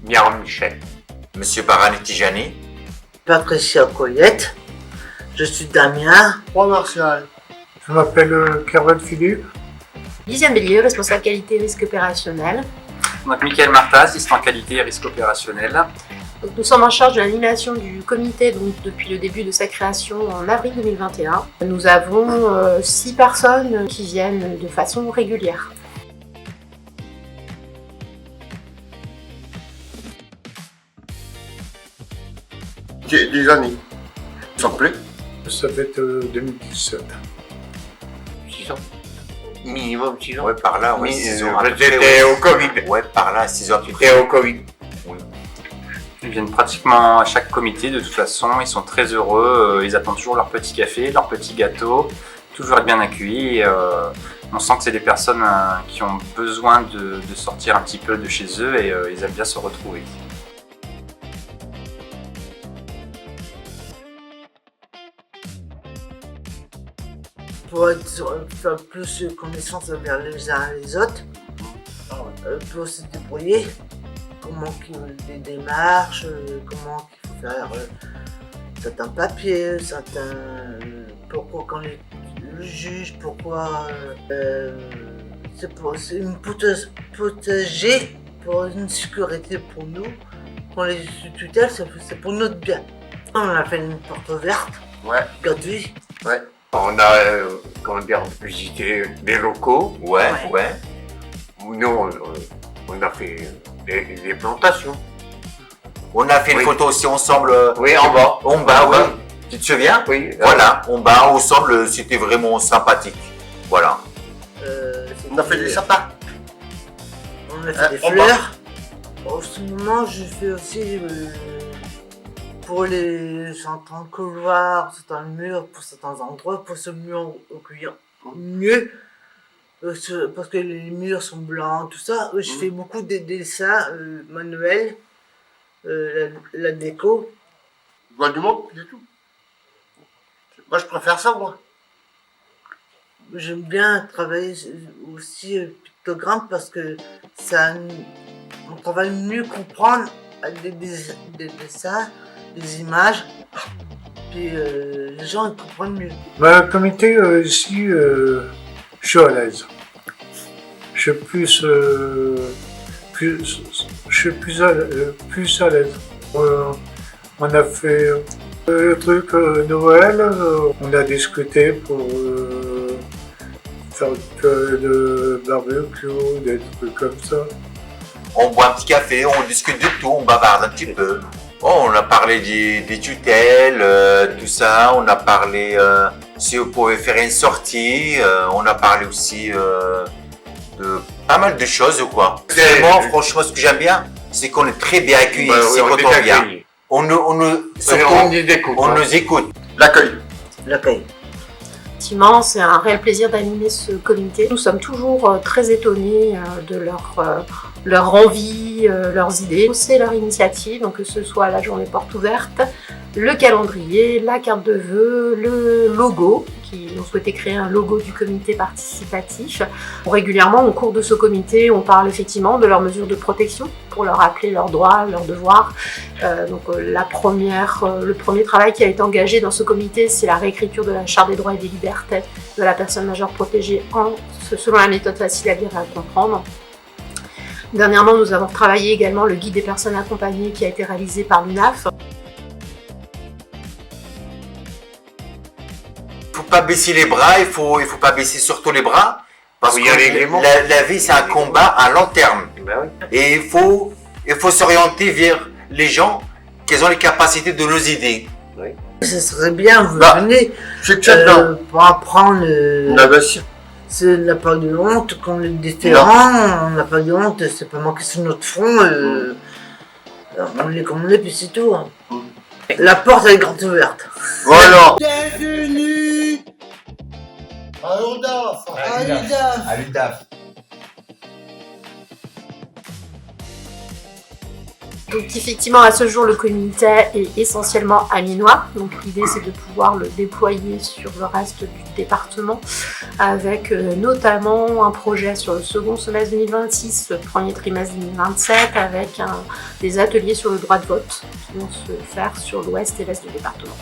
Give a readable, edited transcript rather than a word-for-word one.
Miron Michel. Monsieur Barani Tijani. Patricia Coyette. Je suis Damien. Roi Martial. Je m'appelle Kervan Philippe. Lisiane Bélier, responsable qualité et risque opérationnel. Donc Mickaël Martin, assistant qualité et risque opérationnel. Donc, nous sommes en charge de l'animation du comité depuis le début de sa création en avril 2021. Nous avons 6 personnes qui viennent de façon régulière. J'ai des années. Sans plus. Ça fait 2017. 6 ans. Minimum 6 ans. Ouais, par là, oui, Oui, 6 ans. à peu près, j'étais ouais. au Covid. Ouais, par là, 6 ans. J'étais au Covid. Ils viennent pratiquement à chaque comité de toute façon, ils sont très heureux, ils attendent toujours leur petit café, leur petit gâteau, toujours être bien accueillis. On sent que c'est des personnes qui ont besoin de sortir un petit peu de chez eux et ils aiment bien se retrouver. Pour faire plus connaissance envers les uns et les autres. Pour se débrouiller. Comment les démarches, comment il faut faire certains papiers, pourquoi quand le juge, pourquoi c'est une potager pour une sécurité pour nous. Quand les tutelles, c'est pour notre bien. On a fait une porte ouverte, Ouais. gratuit. Ouais. On a visité des locaux. Ouais, ouais. Nous, on a fait des plantations. On a fait une Oui. photo aussi ensemble. Oui, en bas. En bas, oui. Tu te souviens? Oui. Voilà, en bas, ensemble, c'était vraiment sympathique. Voilà. On a fait des sapins. On a fait des en fleurs. En ce moment, je fais aussi pour les certains couloirs, certains murs, pour certains endroits, pour ce mur au cuir. Mieux, parce que les murs sont blancs, tout ça. Je fais beaucoup de dessins manuels, la déco. Je vois du monde, c'est tout. Moi, je préfère ça, moi. J'aime bien travailler aussi pictogramme parce que on travaille mieux comprendre des dessins, des images, puis les gens ils comprennent mieux. Bah, le comité, ici, je suis à l'aise. Je suis plus à l'aise. On a fait le truc Noël, on a discuté pour faire de barbecue, des trucs comme ça. On boit un petit café, on discute de tout, on bavarde un petit peu. Oh, on a parlé des tutelles, tout ça. On a parlé si on pouvait faire une sortie. On a parlé aussi de pas mal de choses, quoi. Vraiment, franchement, ce que j'aime bien, c'est qu'on est très bien accueillis ici quand on vient. Surtout, on nous écoute. L'accueil. L'accueil. Effectivement, c'est un réel plaisir d'animer ce comité. Nous sommes toujours très étonnés de leur envie, leurs idées, c'est leur initiative, donc que ce soit la journée porte ouverte, le calendrier, la carte de vœux, le logo, qui ont souhaité créer un logo du comité participatif. Régulièrement, au cours de ce comité, on parle effectivement de leurs mesures de protection pour leur rappeler leurs droits, leurs devoirs. Le premier travail qui a été engagé dans ce comité, c'est la réécriture de la Charte des droits et des libertés de la personne majeure protégée selon la méthode facile à lire et à comprendre. Dernièrement, nous avons travaillé également le guide des personnes accompagnées qui a été réalisé par l'UNAF. Il ne faut pas baisser les bras, il faut pas baisser surtout les bras. Parce que la vie, c'est un combat à long terme. Ben oui. Et il faut s'orienter vers les gens qui ont les capacités de nous aider. Ce serait bien, vous Bah, venez Je suis dedans. pour apprendre. Ah bah si. On n'a pas de honte quand on est différent, on n'a pas de honte, c'est pas marqué sur notre front. On est comme on est, puis c'est tout. Hein. La porte elle est grande ouverte. Voilà. Bienvenue à l'UDAF. À l'UDAF. Donc effectivement, à ce jour, le comité est essentiellement aminois. Donc l'idée, c'est de pouvoir le déployer sur le reste du département, avec notamment un projet sur le second semestre 2026, le premier trimestre 2027, avec des ateliers sur le droit de vote qui vont se faire sur l'ouest et l'est du département.